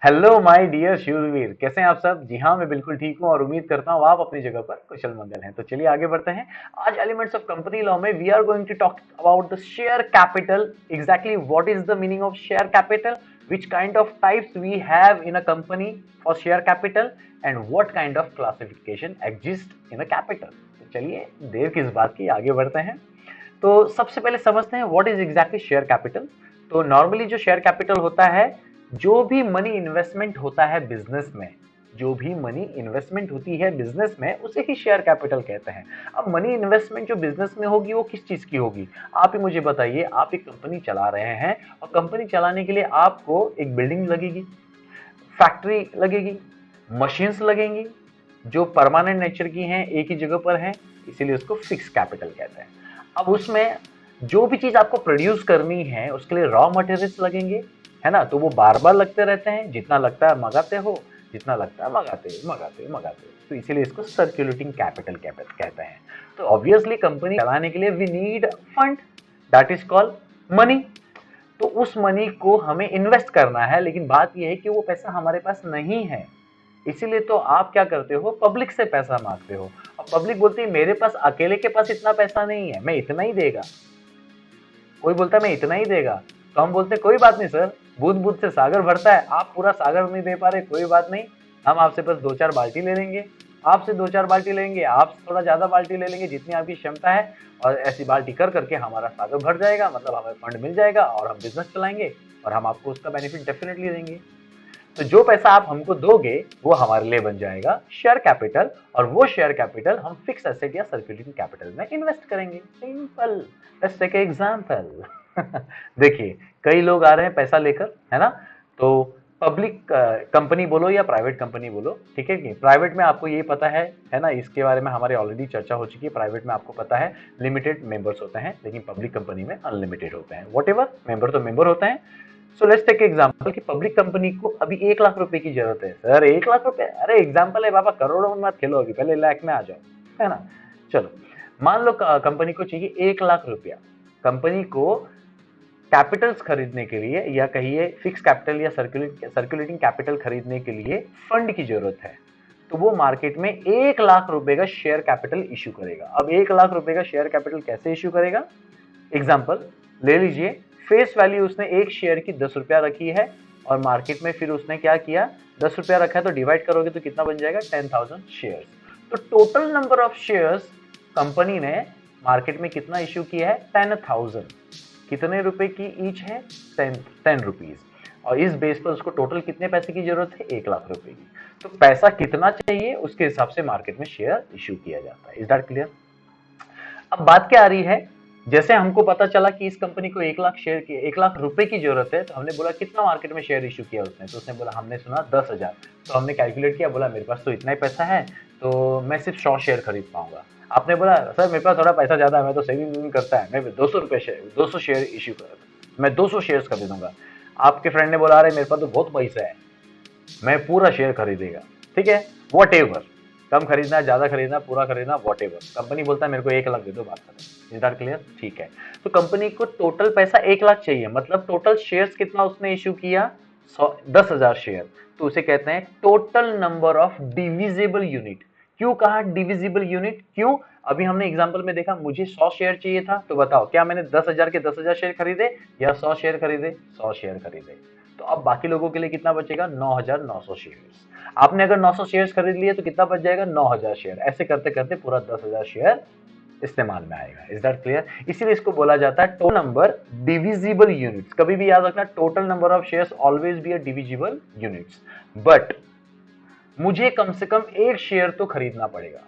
Hello my dear शूरवीर, कैसे हैं आप सब। जी हाँ, मैं बिल्कुल ठीक हूँ और उम्मीद करता हूँ आप अपनी जगह पर कुशल मंगल हैं। तो चलिए आगे बढ़ते हैं। आज एलिमेंट्स ऑफ कंपनी लॉ में we are going to talk about the share capital. Exactly what is the meaning of share capital, which kind of types we have in a company for share capital and what kind of classification exists in a capital। तो चलिए देर किस बात की, आगे बढ़ते हैं। तो सबसे पहले समझते हैं what is exactly share capital. तो नॉर्मली जो शेयर कैपिटल होता है, जो भी मनी इन्वेस्टमेंट होता है बिजनेस में, जो भी मनी इन्वेस्टमेंट होती है बिजनेस में, उसे ही शेयर कैपिटल कहते हैं। अब मनी इन्वेस्टमेंट जो बिजनेस में होगी वो किस चीज की होगी, आप ही मुझे बताइए। आप एक कंपनी चला रहे हैं और कंपनी चलाने के लिए आपको एक बिल्डिंग लगेगी, फैक्ट्री लगेगी, मशीन्स लगेंगी जो परमानेंट नेचर की हैं, एक ही जगह पर हैं, इसीलिए उसको फिक्स कैपिटल कहते हैं। अब उसमें जो भी चीज आपको प्रोड्यूस करनी है उसके लिए रॉ मटेरियल्स लगेंगे, है ना। तो वो बार बार लगते रहते हैं, जितना लगता है मंगाते हो, जितना लगता है मंगाते तो इसीलिए इसको सर्कुलेटिंग कैपिटल कहते हैं। तो ऑब्वियसली कंपनी चलाने के लिए we need fund, that is called money. तो उस मनी को हमें इन्वेस्ट करना है, लेकिन बात यह है कि वो पैसा हमारे पास नहीं है। इसीलिए तो आप क्या करते हो, पब्लिक से पैसा मांगते हो। और पब्लिक बोलती है मेरे पास अकेले के पास इतना पैसा नहीं है, मैं इतना ही देगा। कोई बोलता है मैं इतना ही देगा, तो हम बोलते हैं कोई बात नहीं सर, बूंद बूंद से सागर भरता है, आप पूरा सागर नहीं दे पा रहे, कोई बात नहीं, हम आपसे बस 2-4 बाल्टी ले लेंगे। आपसे 2-4 बाल्टी लेंगे, आप थोड़ा ज्यादा बाल्टी ले लेंगे जितनी आपकी क्षमता है, और ऐसी बाल्टी कर करके हमारा सागर भर जाएगा, मतलब हमें फंड मिल जाएगा और हम बिजनेस चलाएंगे और हम आपको उसका बेनिफिट डेफिनेटली देंगे। तो जो पैसा आप हमको दोगे वो हमारे लिए बन जाएगा शेयर कैपिटल, और वो शेयर कैपिटल हम फिक्स एसेट या सर्कुलेटिंग कैपिटल में इन्वेस्ट करेंगे। सिंपल। Let's take example. देखिए, कई लोग आ रहे हैं पैसा लेकर, है ना। तो पब्लिक कंपनी बोलो या प्राइवेट कंपनी बोलो, ठीक है कि प्राइवेट में आपको ये पता है ना, इसके बारे में हमारे ऑलरेडी चर्चा हो चुकी है। प्राइवेट में आपको पता है लिमिटेड मेंबर्स होते हैं, लेकिन पब्लिक कंपनी में अनलिमिटेड होते हैं। व्हाटएवर, मेंबर तो मेंबर होते हैं। सो लेट्स टेक एग्जांपल कि पब्लिक कंपनी को अभी 1 लाख रुपए की जरूरत है। सर 1 लाख रुपए, अरे एग्जांपल है बाबा, करोड़ों में मत खेलो, अभी पहले लाख में आ जाओ, है ना। चलो, मान लो कंपनी को चाहिए 1 लाख रुपया। कंपनी को कैपिटल्स खरीदने के लिए, या कहिए फिक्स कैपिटल या सर्कुलेटिंग कैपिटल खरीदने के लिए फंड की जरूरत है। तो वो मार्केट में 1 लाख रुपए का शेयर कैपिटल इश्यू करेगा। अब 1 लाख रुपए का शेयर कैपिटल कैसे इश्यू करेगा, एग्जाम्पल ले लीजिए। फेस वैल्यू उसने एक शेयर की 10 रुपया रखी है, और मार्केट में फिर उसने क्या किया, 10 रुपया रखा है, तो डिवाइड करोगे तो कितना बन जाएगा, 10,000 शेयर। तो total number of shares company ने मार्केट में कितना इश्यू किया है, 10,000। कितने रुपए की ईच है, 10 रुपीज। और इस बेस पर उसको टोटल कितने पैसे की जरूरत है, 1 लाख रुपए की। तो पैसा कितना चाहिए उसके हिसाब से मार्केट में शेयर इश्यू किया जाता है। Is that clear. अब बात क्या आ रही है, जैसे हमको पता चला कि इस कंपनी को 1 लाख रुपए की जरूरत है, तो हमने बोला कितना मार्केट में शेयर इश्यू किया उसने, तो उसने बोला, हमने सुना 10,000। तो हमने कैलकुलेट किया, बोला मेरे पास तो इतना ही पैसा है, तो मैं सिर्फ 100 शेयर खरीद पाऊंगा। आपने बोला सर मेरे पास थोड़ा पैसा ज्यादा है, मैं तो सेविंग करता है, मैं 200 शेयर इश्यू कर, मैं 200 शेयर खरीदूंगा। आपके फ्रेंड ने बोला अरे मेरे पास तो बहुत पैसा है, मैं पूरा शेयर खरीदेगा। ठीक है, वॉट एवर, कम खरीदना, ज्यादा खरीदना, पूरा खरीदना, वॉट एवर। कंपनी बोलता है मेरे को 1 लाख दे दो, बात खत्म। इज दैट क्लियर, ठीक है। तो कंपनी को टोटल पैसा 1 लाख चाहिए, मतलब टोटल शेयर्स कितना उसने इश्यू किया, 10,000 शेयर। तो उसे कहते हैं total number of divisible unit. क्यों कहा डिविजिबल यूनिट, क्यों, अभी हमने एग्जांपल में देखा, मुझे 100 शेयर चाहिए था, तो बताओ क्या मैंने 10,000 के 10,000 शेयर खरीदे या 100 शेयर खरीदे, 100 शेयर खरीदे। तो अब बाकी लोगों के लिए कितना बचेगा, 9,900 शेयर्स। आपने अगर 900 शेयर्स खरीद लिए तो कितना बच जाएगा, 9,000 शेयर। ऐसे करते करते पूरा 10,000 शेयर इस्तेमाल में आएगा। Is that clear. इसीलिए इसको बोला जाता है टोटल नंबर डिविजिबल यूनिट्स। कभी भी याद रखना, total number of shares always be a divisible units. But मुझे कम से कम एक शेयर तो खरीदना पड़ेगा,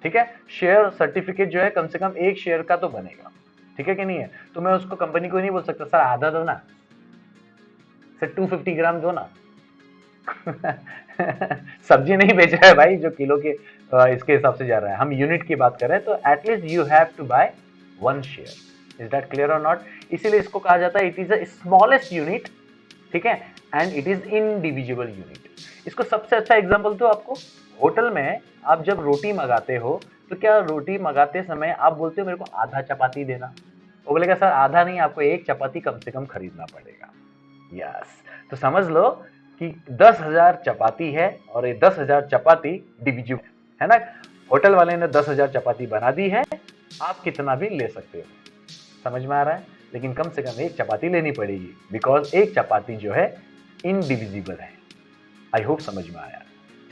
ठीक है। शेयर सर्टिफिकेट जो है कम से कम एक शेयर का तो बनेगा, ठीक है कि नहीं है। तो मैं उसको कंपनी को नहीं बोल सकता सर आधा दो ना, सर 250 ग्राम दो ना। सब्जी नहीं बेच रहा है भाई जो किलो के इसके हिसाब से जा रहा है, हम यूनिट की बात कर रहे हैं। तो at least you have to buy 1 share. Is that clear और नॉट। इसीलिए इसको कहा जाता है it is a smallest unit, ठीक है, and it is indivisible unit. इसको सबसे अच्छा एग्जांपल तो आपको, होटल में आप जब रोटी मंगाते हो, तो क्या रोटी मंगाते समय आप बोलते हो मेरे को आधा चपाती देना, वो बोलेगा सर आधा नहीं, आपको एक चपाती कम से कम खरीदना पड़ेगा। यस, तो समझ लो कि 10,000 चपाती है और ये 10,000 चपाती डिविजिबल है ना। होटल वाले ने 10,000 चपाती बना दी है, आप कितना भी ले सकते हो, समझ में आ रहा है। लेकिन कम से कम एक चपाती लेनी पड़ेगी, बिकॉज एक चपाती जो है इनडिविजिबल है। आई होप समझ में आया।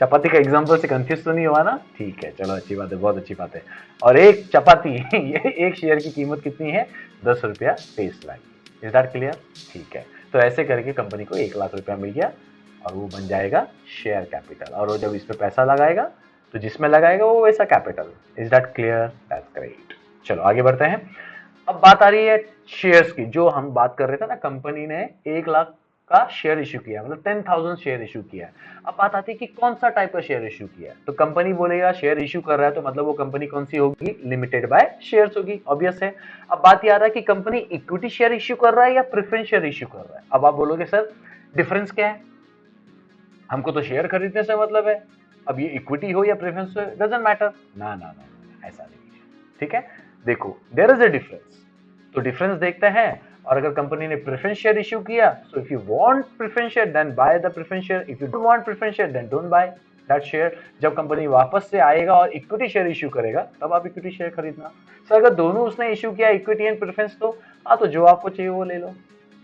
चपाती का एग्जांपल से कंफ्यूज तो नहीं हुआ ना? ठीक है, चलो अच्छी बात है, बहुत अच्छी बात है। और एक चपाती ये एक शेयर की कीमत कितनी है? 10 रुपया face value. Is that clear? ठीक है, तो ऐसे करके कंपनी को 1 लाख रुपया मिल गया और वो बन जाएगा शेयर कैपिटल। और वो जब इस पे पैसा लगाएगा तो जिसमें लगाएगा वो वैसा capital. Is that clear? That's great. चलो आगे बढ़ते हैं। अब बात आ रही है शेयर्स की, जो हम बात कर रहे थे ना, कंपनी ने 1 लाख का शेयर इशू किया, मतलब 10,000 शेयर इशू किया। अब बात आती है कि कौन सा टाइप का शेयर इशू किया। तो कंपनी बोलेगा शेयर इशू कर रहा है तो मतलब वो कंपनी कौन सी होगी? लिमिटेड बाय शेयर्स होगी, ऑब्वियस है। अब बात ये आ रहा है कि कंपनी इक्विटी शेयर इशू कर रहा है या प्रेफरेंस शेयर इशू कर रहा है। अब आप बोलोगे सर डिफरेंस क्या है, हमको तो शेयर खरीदने से मतलब है, अब ये इक्विटी हो या प्रेफरेंस हो डजंट मैटर। ना ना ना, ऐसा नहीं है। ठीक है, देखो देयर इज अ डिफरेंस, तो डिफरेंस देखते हैं। और अगर कंपनी ने प्रेफरेंस शेयर इशू किया, so if you want preference share then buy the preference share, if you don't want preference share then don't buy that share. जब company वापस से आएगा और इक्विटी शेयर इशू करेगा तब आप इक्विटी शेयर खरीदना। सो अगर दोनों उसने इशू किया, इक्विटी एंड प्रेफरेंस, तो हाँ, तो जो आपको चाहिए वो ले लो।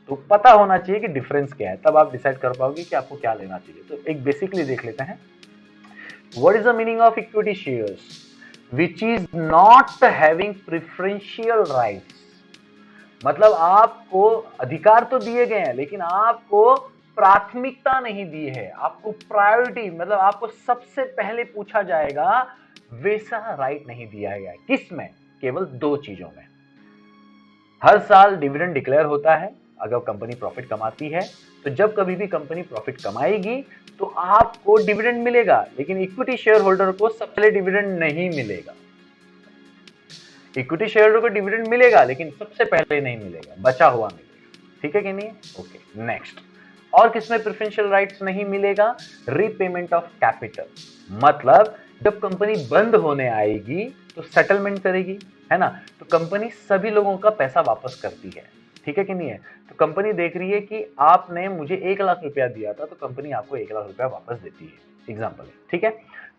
तो पता होना चाहिए कि डिफरेंस क्या है, तब आप डिसाइड कर पाओगे कि आपको क्या लेना चाहिए। तो एक बेसिकली देख लेते हैं, what is the meaning of equity shares? Which is not having preferential rights. मतलब आपको अधिकार तो दिए गए हैं लेकिन आपको प्राथमिकता नहीं दी है, आपको प्रायोरिटी, मतलब आपको सबसे पहले पूछा जाएगा, वैसा राइट नहीं दिया गया। किस में? केवल 2 चीजों में। हर साल डिविडेंड डिक्लेयर होता है अगर कंपनी प्रॉफिट कमाती है, तो जब कभी भी कंपनी प्रॉफिट कमाएगी तो आपको डिविडेंड मिलेगा, लेकिन इक्विटी शेयर होल्डर को सबसे पहले डिविडेंड नहीं मिलेगा। इक्विटी शेयर होल्डर को डिविडेंड मिलेगा लेकिन सबसे पहले नहीं मिलेगा, बचा हुआ मिलेगा। ठीक है कि नहीं? Okay, next. और किसमें प्रेफरेंशियल राइट्स नहीं मिलेगा? Repayment of capital. मतलब जब कंपनी बंद होने आएगी तो सेटलमेंट करेगी, है ना, तो कंपनी सभी लोगों का पैसा वापस करती है। ठीक है कि नहीं है? तो कंपनी देख रही है कि आपने मुझे 1 लाख रुपया दिया था, तो कंपनी आपको 1 लाख रुपया वापस देती है, एग्जाम्पल है। ठीक है,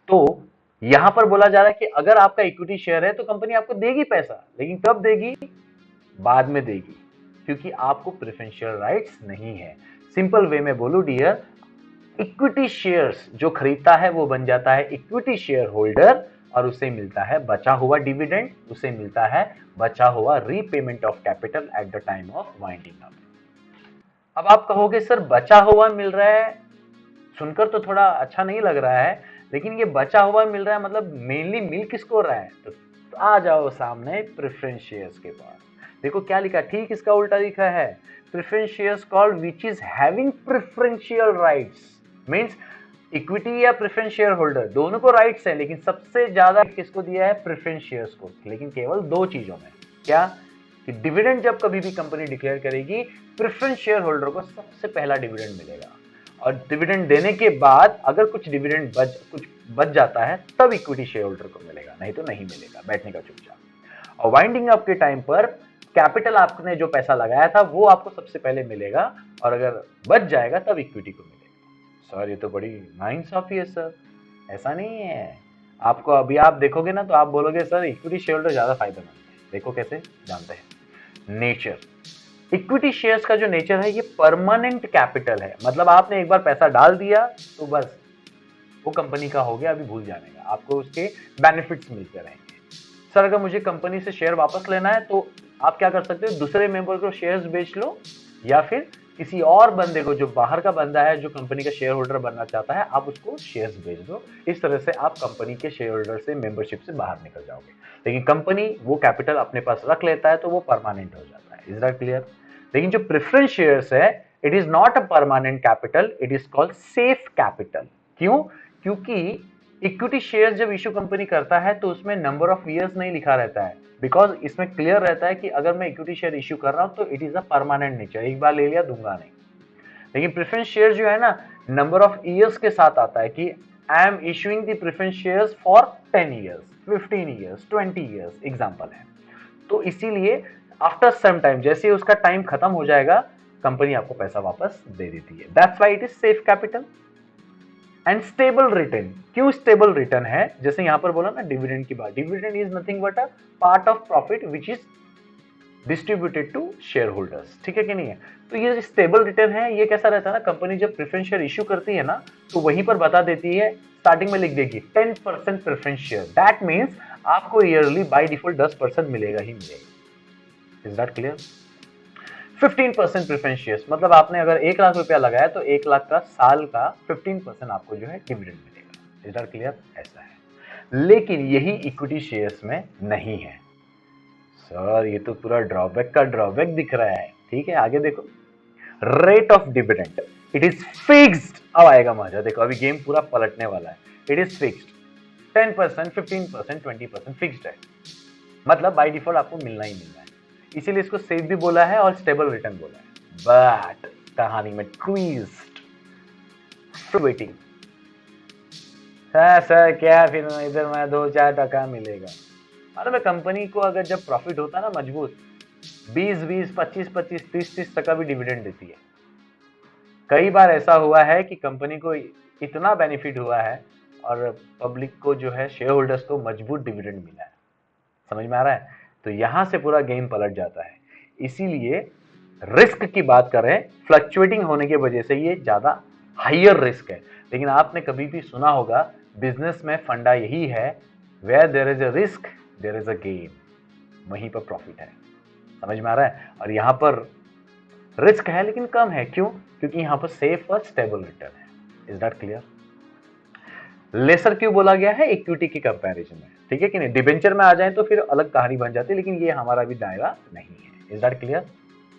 तो यहां पर बोला जा रहा है कि अगर आपका इक्विटी शेयर है तो कंपनी आपको देगी पैसा, लेकिन कब देगी? बाद में देगी, क्योंकि आपको प्रेफरेंशियल राइट्स नहीं है। सिंपल वे में बोलूं डियर, इक्विटी शेयर्स जो खरीदता है वो बन जाता है इक्विटी शेयर होल्डर, और उसे मिलता है बचा हुआ डिविडेंड, उसे मिलता है बचा हुआ repayment of capital at the time of winding up. अब आप कहोगे सर बचा हुआ मिल रहा है, सुनकर तो थोड़ा अच्छा नहीं लग रहा है, लेकिन ये बचा हुआ मिल रहा है मतलब मेनली मिल किसको रहा है? तो आ जाओ सामने प्रेफरेंस शेयर्स के पास। देखो क्या लिखा, ठीक इसका उल्टा लिखा है, preference shares called which is having preferential rights. Means equity या प्रेफरेंस शेयर होल्डर दोनों को राइट्स है, लेकिन सबसे ज्यादा किसको दिया है? प्रेफरेंस शेयर्स को, लेकिन केवल 2 चीजों में। क्या? कि डिविडेंड जब कभी भी कंपनी डिक्लेयर करेगी, प्रेफरेंस शेयर होल्डर को सबसे पहला डिविडेंड मिलेगा, और डिविडेंड देने के बाद अगर कुछ डिविडेंड बच जाता है तब इक्विटी शेयर होल्डर को मिलेगा, नहीं तो नहीं मिलेगा, बैठने का चुपचाप। और वाइंडिंग अप के टाइम पर कैपिटल आपने जो पैसा लगाया था वो आपको सबसे पहले मिलेगा, और अगर बच जाएगा तब इक्विटी को मिलेगा। सर ये तो बड़ी नाइंसाफी है सर, ऐसा नहीं है। आपको अभी आप देखोगे ना तो आप बोलोगे सर इक्विटी शेयर होल्डर ज्यादा फायदेमंद है। देखो कैसे, जानते हैं नेचर। इक्विटी शेयर्स का जो नेचर है ये परमानेंट कैपिटल है, मतलब आपने एक बार पैसा डाल दिया तो बस वो कंपनी का हो गया, अभी भूल जाने का, आपको उसके बेनिफिट्स मिलते रहेंगे। सर अगर मुझे कंपनी से शेयर वापस लेना है तो आप क्या कर सकते हो? दूसरे मेंबर को शेयर्स बेच लो, या फिर किसी और बंदे को, जो बाहर का बंदा है जो कंपनी का शेयर होल्डर बनना चाहता है, आप उसको शेयर्स बेच दो। इस तरह से आप कंपनी के शेयर होल्डर से, मेंबरशिप से बाहर निकल जाओगे। लेकिन कंपनी वो कैपिटल अपने पास रख लेता है तो वो परमानेंट हो जाता है। Is that clear? लेकिन जो प्रेफरेंस शेयर्स है, it is not a permanent capital, it is called safe capital. क्यों? क्योंकि इक्विटी शेयर जब इशू कंपनी करता है तो उसमें नंबर ऑफ ईयर्स नहीं लिखा रहता है, बिकॉज इसमें क्लियर रहता है कि अगर मैं इक्विटी शेयर इशू कर रहा हूं तो it is a permanent nature, एक बार ले लिया दूंगा नहीं। लेकिन प्रेफरेंस शेयर जो है ना, नंबर ऑफ ईयर्स के साथ आता है कि I am issuing the preference shares for 10 years, 15 years, 20 years, example है। तो इसीलिए आफ्टर सम टाइम, जैसे उसका टाइम खत्म हो जाएगा, कंपनी आपको पैसा वापस दे देती है। That's why it is safe capital and stable return. क्यों स्टेबल रिटर्न है? जैसे यहां पर बोला ना डिविडेंड की बात, dividend is nothing but a part of profit which is distributed to share holders, ठीक है कि नहीं है? तो ये स्टेबल रिटर्न है, ये कैसा रहता है ना, कंपनी जब प्रेफरेंस शेयर इश्यू करती है ना तो वहीं पर बता देती है, स्टार्टिंग में लिख देगी 10% प्रेफरेंस शेयर, दैट मीन्स आपको ईयरली बाय डिफॉल्ट 10% मिलेगा ही मिलेगा। Is that clear? 15% preference shares, मतलब आपने अगर 1 लाख रुपया लगाया तो 1 लाख का साल का 15% आपको जो है डिविडेंड मिलेगा। Is that clear? ऐसा है। लेकिन यही इक्विटी शेयर्स में नहीं है। सर ये तो पूरा ड्रॉबैक का ड्रॉबैक दिख रहा है। ठीक है, आगे देखो, rate of dividend it is fixed. अब आएगा मजा, देखो अभी गेम पूरा पलटने वाला है। इट इज फिक्स्ड 10%, 15%, 20% फिक्स्ड है, मतलब बाय डिफॉल्ट आपको मिलना ही मिलना है। इसीलिए इसको सेफ भी बोला है और स्टेबल रिटर्न बोला है। बट कहानी में ट्विस्ट, वेटिंग। सर क्या फिर इधर मैं 2-4 टका मिलेगा? मालूम है कंपनी को अगर जब प्रॉफिट होता है ना मजबूत, 20-20, 25-25, 30-30 टका भी डिविडेंड देती है। कई बार ऐसा हुआ है कि कंपनी को इतना बेनिफिट हुआ है और पब्लिक को जो है शेयर होल्डर्स को मजबूत डिविडेंड मिला है। समझ में आ रहा है? तो यहां से पूरा गेम पलट जाता है। इसीलिए रिस्क की बात करें, फ्लक्चुएटिंग होने की वजह से ये ज्यादा हायर रिस्क है। लेकिन आपने कभी भी सुना होगा बिजनेस में फंडा यही है, where there is a risk there is a gain, वहीं पर प्रॉफिट है। समझ में आ रहा है? और यहां पर रिस्क है लेकिन कम है। क्यों? क्योंकि यहां पर सेफ और स्टेबल रिटर्न है। Is that clear? लेसर क्यों बोला गया है? इक्विटी की कंपैरिजन में, ठीक है कि नहीं? डिबेंचर में आ जाए तो फिर अलग कहानी बन जाती है, लेकिन ये हमारा भी दायरा नहीं है। Is that clear?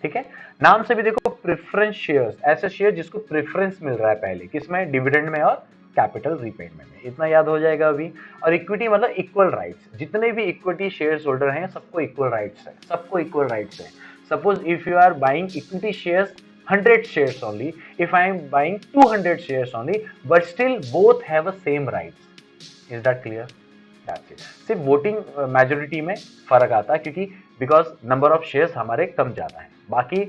ठीक है, नाम से भी देखो प्रेफरेंस शेयर्स, ऐसे शेयर जिसको प्रेफरेंस मिल रहा है पहले, किसमें? डिविडेंड में और कैपिटल रीपेमेंट में। इतना याद हो जाएगा अभी। और इक्विटी मतलब इक्वल राइट्स, जितने भी इक्विटी शेयर्स होल्डर हैं सबको इक्वल राइट्स है, सबको इक्वल राइट्स है। Suppose if you are buying equity shares 100 shares only, if I am buying 200 shares only, but still both have a same rights. Is that clear? That's it. सिर्फ voting majority में फर्क आता है, क्योंकि because number of shares हमारे कम ज्यादा है, बाकी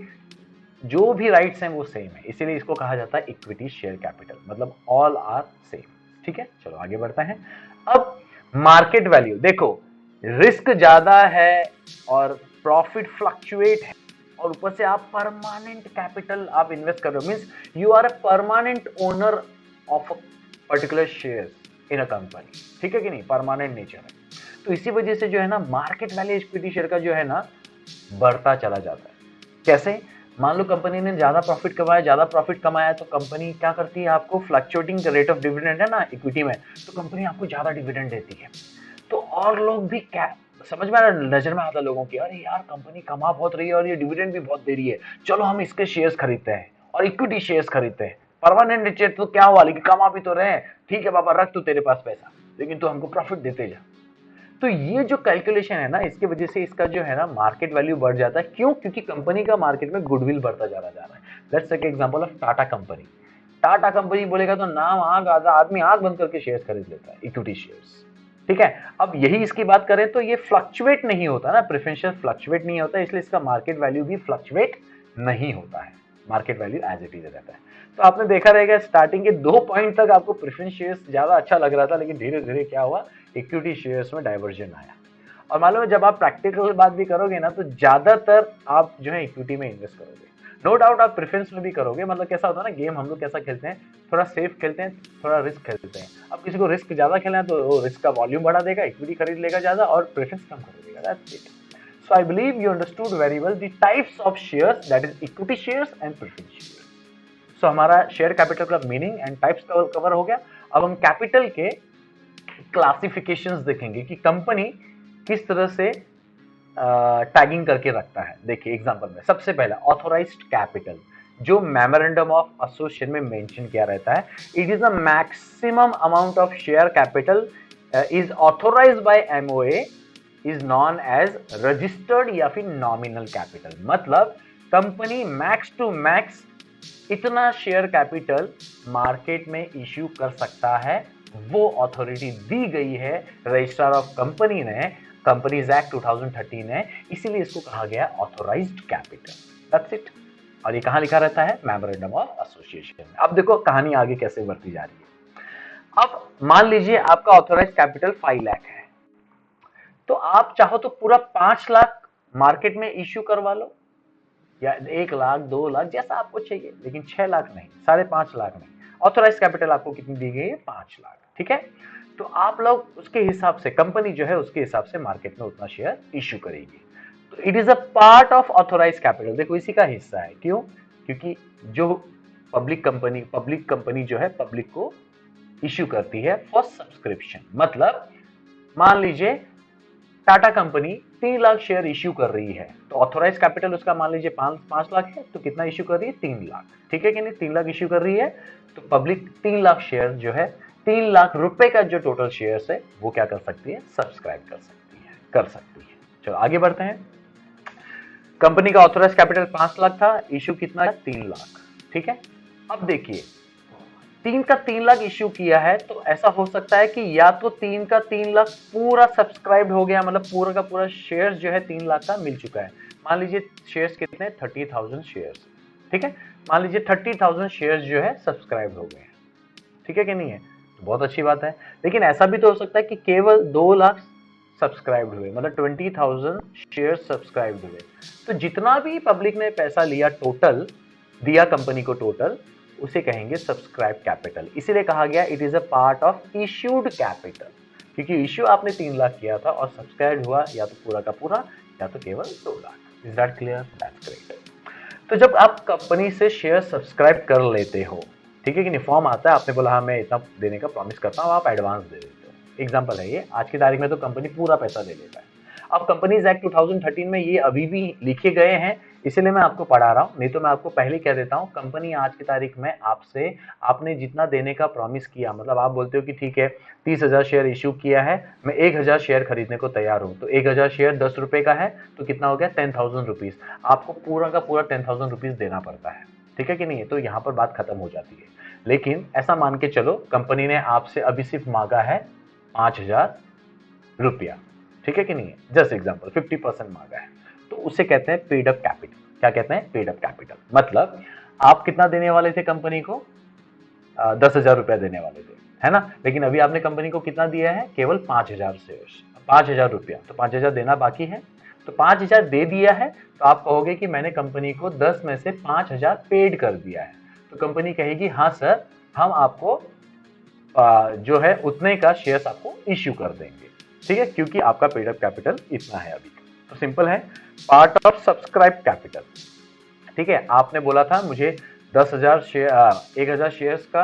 जो भी राइट्स हैं वो सेम है। इसीलिए इसको कहा जाता है इक्विटी शेयर कैपिटल, मतलब ऑल आर सेम। ठीक है, चलो आगे बढ़ते हैं। अब मार्केट वैल्यू देखो, रिस्क ज्यादा है और प्रॉफिट फ्लक्चुएट है, और ऊपर से आप परमानेंट कैपिटल आप इन्वेस्ट कर रहे हो, means you are a permanent owner of a particular share in a company. ठीक है कि नहीं? परमानेंट नेचर है। तो इसी वजह से जो है ना मार्केट वैल्यू इक्विटी शेयर का जो है ना बढ़ता चला जाता है। कैसे? मान लो कंपनी ने ज्यादा प्रॉफिट कमाया तो कंपनी क्या करती है? आपको फ्लक्चुएटिंग रेट ऑफ डिविडेंड है ना इक्विटी में, तो कंपनी आपको ज्यादा डिविडेंड देती है। तो और लोग भी क्या समझ में आ रहा है, नजर में आता लोगों की, अरे यार कंपनी कमा बहुत रही है और ये डिविडेंड भी बहुत दे रही है, चलो हम इसके शेयर्स खरीदते हैं और इक्विटी शेयर्स खरीदते हैं। परमानेंट रिचेट तो क्या हुआ, लेकिन कमा भी तो रहे हैं, ठीक है बाबा रख तू तेरे पास पैसा, लेकिन तू हमको प्रॉफिट देते जा। तो ये जो कैलकुलेशन है ना, इसकी वजह से इसका जो है ना मार्केट वैल्यू बढ़ जाता है। क्यों? क्योंकि कंपनी का मार्केट में गुडविल बढ़ता जा रहा है। Let's take example of Tata company. Tata company बोलेगा तो नाम आदमी आंख बंद करके शेयर्स खरीद लेता है, इक्विटी शेयर्स। ठीक है, अब यही इसकी बात करें तो ये फ्लक्चुएट नहीं होता ना, प्रेफरेंशियल फ्लक्चुएट नहीं होता, इसलिए इसका मार्केट वैल्यू भी फ्लक्चुएट नहीं होता है। Market value as it is रहता है। तो आपने देखा रहेगा स्टार्टिंग के 2 पॉइंट तक आपको प्रेफरेंस शेयर्स ज्यादा अच्छा लग रहा था, लेकिन धीरे धीरे क्या हुआ, इक्विटी शेयर्स में डाइवर्जन आया। और मालूम है जब आप प्रैक्टिकल बात भी करोगे ना तो ज्यादातर आप जो है इक्विटी में इन्वेस्ट करोगे। नो डाउट आप प्रेफरेंस में भी करोगे, मतलब कैसा होता है ना, गेम हम लोग कैसा खेलते हैं, थोड़ा सेफ खेलते हैं, थोड़ा रिस्क खेलते हैं। अब किसी को रिस्क ज्यादा खेलना है तो वो रिस्क का वॉल्यूम बढ़ा देगा, इक्विटी खरीद लेगा ज्यादा और प्रेफरेंस कम कर देगा। That's it. So I believe you understood very well the types of shares, that is equity shares and preference shares. So हमारा शेयर कैपिटल का मीनिंग एंड टाइप्स कवर हो गया। अब हम कैपिटल के क्लासिफिकेशंस देखेंगे कि कंपनी किस तरह से टैगिंग करके रखता है। देखिए एग्जांपल में सबसे पहला ऑथोराइज्ड कैपिटल, जो मेमोरेंडम ऑफ एसोसिएशन में मेंशन किया रहता है, it is the maximum amount of share capital is authorised by MOA is known as registered या फिर नॉमिनल कैपिटल। मतलब कंपनी मैक्स टू मैक्स इतना शेयर कैपिटल मार्केट में इश्यू कर सकता है, वो अथॉरिटी दी गई है रजिस्ट्रार ऑफ कंपनी ने, कंपनीज एक्ट 2013 है, इसीलिए इसको कहा गया ऑथोराइज्ड कैपिटल। That's it. और ये कहाँ लिखा रहता है? मेमोरेंडम ऑफ एसोसिएशन में। अब देखो कहानी आगे कैसे बढ़ती जा रही है। अब मान लीजिए आपका ऑथोराइज कैपिटल 5 लाख है, तो आप चाहो तो पूरा 5 लाख मार्केट में इश्यू करवा लो, या 1 लाख 2 लाख जैसा आपको चाहिए, लेकिन 6 लाख नहीं, 5.5 लाख नहीं। ऑथोराइज कैपिटल आपको कितनी दी गई है? 5 लाख। ठीक है, तो आप लोग उसके हिसाब से, कंपनी जो है उसके हिसाब से मार्केट में उतना शेयर इश्यू करेगी। तो it is a part of authorise capital, देखो इसी का हिस्सा है। क्यों? क्योंकि जो पब्लिक कंपनी जो है पब्लिक को इश्यू करती है फॉर सब्सक्रिप्शन। मतलब मान लीजिए Tata company 3 lakh share issue कर रही है, तो ऑथोराइज कैपिटल उसका मान लीजिए 5 लाख है, तो कितना इश्यू कर रही है? 3 लाख। ठीक है कि नहीं? 3 लाख इश्यू कर रही है, तो पब्लिक 3 लाख शेयर जो है, 3 लाख रुपए का जो टोटल शेयर्स है वो क्या कर सकती है? सब्सक्राइब कर सकती है। चलो आगे बढ़ते हैं। कंपनी का ऑथोराइज कैपिटल 5 लाख था, इश्यू कितना है? 3 लाख। ठीक है, अब देखिए 3 लाख इश्यू किया है, तो ऐसा हो सकता है कि या तो 3 लाख पूरा सब्सक्राइब हो गया, मतलब पूरा का पूरा शेयर जो है 3 लाख का मिल चुका है। मान लीजिए शेयर्स कितने? 30,000 शेयर्स। ठीक है, मान लीजिए 30,000 शेयर्स जो है सब्सक्राइब हो गए। ठीक है कि नहीं है? तो बहुत अच्छी बात है। लेकिन ऐसा भी तो हो सकता है कि केवल 2 लाख सब्सक्राइब हुए, मतलब 20,000 शेयर सब्सक्राइब हुए। तो जितना भी पब्लिक ने पैसा लिया, टोटल दिया कंपनी को टोटल, उसे कहेंगे सब्सक्राइब कैपिटल। इसीलिए कहा गया it is a part of issued capital, क्योंकि इश्यू आपने 3 लाख किया था और सब्सक्राइब हुआ या तो पूरा का पूरा या तो केवल 2 lakh. Is that clear? That's great. तो जब आप कंपनी से शेयर सब्सक्राइब कर लेते हो, ठीक है कि नहीं, फॉर्म आता है, आपने बोला हाँ मैं इतना देने का प्रॉमिस करता हूँ, आप एडवांस दे देते हो। एग्जांपल है ये, आज की तारीख में तो कंपनी पूरा पैसा दे लेता है। अब कंपनीज एक्ट 2013 में ये अभी भी लिखे गए हैं, इसीलिए मैं आपको पढ़ा रहा हूँ, नहीं तो मैं आपको पहले कह देता हूँ। कंपनी आज की तारीख में आपसे, आपने जितना देने का प्रॉमिस किया, मतलब आप बोलते हो कि ठीक है 30,000 शेयर इश्यू किया है, मैं 1,000 शेयर खरीदने को तैयार हूँ, तो 1,000 शेयर 10 रुपए का है, तो कितना हो गया? 10,000 रुपीज। आपको पूरा का पूरा 10,000 रुपीज देना पड़ता है। ठीक है कि नहीं? तो यहाँ पर बात खत्म हो जाती है। लेकिन ऐसा मान के चलो कंपनी ने आपसे अभी सिर्फ मांगा है 5,000 रुपया, ठीक है कि नहीं है? जस्ट एग्जांपल 50% मांगा है, तो उसे कहते हैं पेड अप कैपिटल। क्या कहते हैं? Paid up capital. मतलब आप कितना देने वाले थे कंपनी को? 10,000 रुपया देने वाले थे, है ना? लेकिन अभी आपने कंपनी को कितना दिया है? केवल 5,000 शेयर्स, 5,000 रुपया, तो 5,000 देना बाकी है। तो 5,000 दे दिया है, तो आप कहोगे कि मैंने कंपनी को 10 में से 5,000 पेड कर दिया है। तो कंपनी कहेगी हाँ सर, हम आपको जो है उतने का शेयर्स आपको इश्यू कर देंगे। ठीक है, क्योंकि आपका पेड अप कैपिटल इतना है अभी। तो सिंपल है, पार्ट ऑफ सब्सक्राइब कैपिटल। ठीक है, आपने बोला था मुझे 10,000 शेयर 1,000 शेयर्स का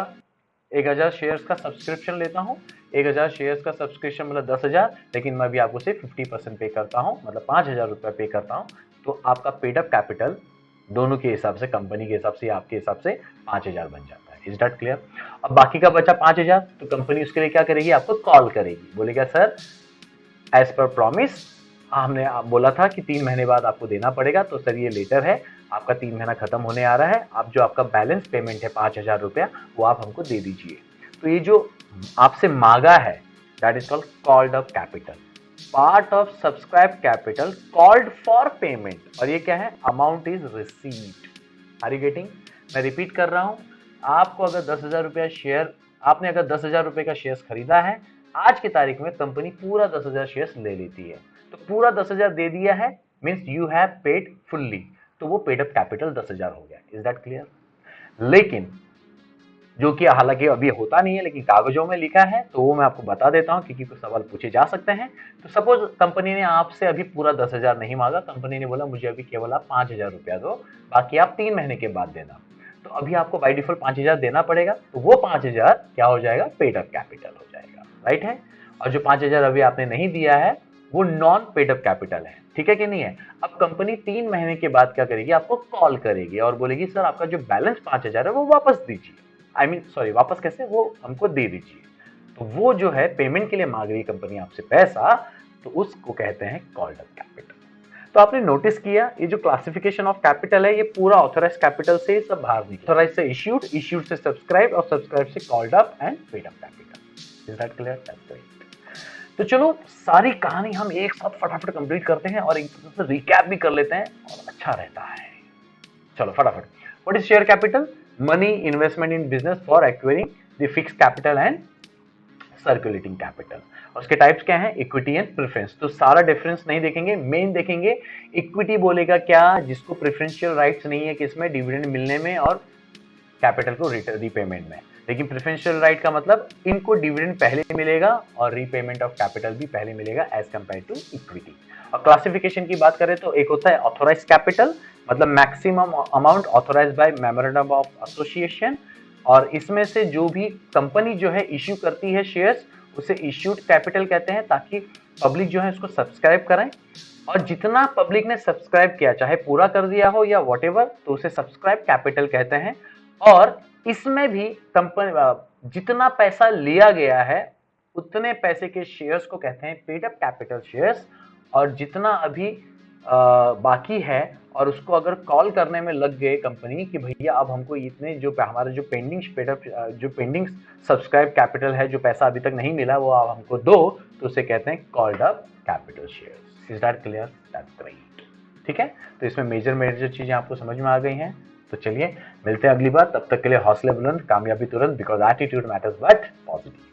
1,000 शेयर्स का सब्सक्रिप्शन लेता हूँ, 1,000 शेयर्स का सब्सक्रिप्शन मतलब 10,000, लेकिन मैं भी आपको सिर्फ 50% पे करता हूँ, मतलब 5,000 रुपया पे करता हूँ। तो आपका पेड अप कैपिटल दोनों के हिसाब से, कंपनी के हिसाब से या आपके हिसाब से 5,000 बन जाता है। Is that clear? अब बाकी का बचा 5,000, तो कंपनी उसके लिए क्या करेगी? आपको कॉल करेगी, बोलेगा सर एज पर प्रॉमिस हमने आप बोला था कि 3 महीने बाद आपको देना पड़ेगा, तो सर ये लेटर है, आपका 3 महीना खत्म होने आ रहा है, आप जो आपका बैलेंस पेमेंट है 5,000 रुपया, वो आप हमको दे दीजिए। तो ये जो आपसे मांगा है, that is called up capital, part of subscribe capital called for payment. और ये क्या है? Amount is received. Are you getting? मैं रिपीट कर रहा हूं, आपको अगर 10,000 रुपया शेयर, आपने अगर 10,000 रुपए का शेयर खरीदा है, आज की तारीख में कंपनी पूरा 10,000 शेयर ले लेती है, तो पूरा 10,000 दे दिया है, means you have paid fully, तो वो पेड अप कैपिटल 10,000 हो गया। Is that clear? लेकिन जो कि हालांकि अभी होता नहीं है, लेकिन कागजों में लिखा है, तो वो मैं आपको बता देता हूं क्योंकि कुछ सवाल पूछे जा सकते हैं। तो सपोज कंपनी ने आपसे अभी पूरा 10,000 नहीं मांगा, कंपनी ने बोला मुझे अभी केवल आप 5,000 रुपया दो, बाकी आप 3 महीने के बाद देना, तो अभी आपको बाई डिफॉल्ट 5,000 देना पड़ेगा, तो वो 5,000 क्या हो जाएगा? पेड अप कैपिटल हो जाएगा। राइट है? और जो 5,000 अभी आपने नहीं दिया है, वो नॉन पेड अप कैपिटल है। ठीक है कि नहीं है? अब कंपनी 3 महीने के बाद क्या करेगी? आपको कॉल करेगी और बोलेगी सर आपका जो बैलेंस 5,000 है वो वापस दीजिए, सॉरी वापस कैसे, वो हमको दे दीजिए। तो वो जो है पेमेंट के लिए मांग रही है कंपनी आपसे पैसा, तो उसको कहते हैं कॉल्ड अप कैपिटल। तो आपने नोटिस किया ये जो क्लासिफिकेशन ऑफ कैपिटल है, ये पूरा ऑथराइज कैपिटल से सब बाहर निकला। ऑथराइज से इश्यूड, इश्यूड से सब्सक्राइब और सब्सक्राइब से called up and paid up capital. Is that clear? That's great. तो चलो सारी कहानी हम एक साथ फटाफट कंप्लीट करते हैं और एक तरह से रिकैप भी कर लेते हैं और अच्छा रहता है। चलो फटाफट, what is share capital? Money investment in business for acquiring the fix capital and circulating capital. उसके टाइप्स क्या हैं? Equity and preference. तो सारा डिफरेंस नहीं देखेंगे, मेन देखेंगे इक्विटी बोलेगा क्या, जिसको प्रेफरेंशियल राइट्स नहीं है किसमें, डिविडेंड मिलने में और कैपिटल को रीपेमेंट में। लेकिन प्रेफरेंशियल राइट का मतलब इनको डिविडेंड पहले मिलेगा और रीपेमेंट ऑफ कैपिटल भी पहले मिलेगा एज कंपेयर टू इक्विटी। और क्लासिफिकेशन की बात करें तो एक होता है ऑथोराइज कैपिटल, मतलब maximum amount authorise by memorandum of association, और इसमें से जो भी कंपनी जो है इश्यू करती है शेयर्स, उसे इश्यूड कैपिटल कहते हैं, ताकि पब्लिक जो है उसको सब्सक्राइब करें, और जितना पब्लिक ने सब्सक्राइब किया, चाहे पूरा कर दिया हो या व्हाटएवर, तो उसे सब्सक्राइब कैपिटल कहते हैं। और इसमें भी कंपनी जितना पैसा लिया गया है उतने पैसे के शेयर्स को कहते हैं पेड अप कैपिटल शेयर्स, और जितना अभी बाकी है और उसको अगर कॉल करने में लग गए कंपनी कि भैया अब हमको इतने जो हमारे जो पेंडिंग पेड अप जो पेंडिंग सब्सक्राइब कैपिटल है, जो पैसा अभी तक नहीं मिला वो आप हमको दो, तो उसे कहते हैं called up capital shares. Is that clear? That's great. ठीक है, तो इसमें मेजर चीजें आपको समझ में आ गई हैं। तो चलिए मिलते हैं अगली बार, तब तक के लिए हौसले बुलंद, कामयाबी तुरंत, because attitude matters but positive.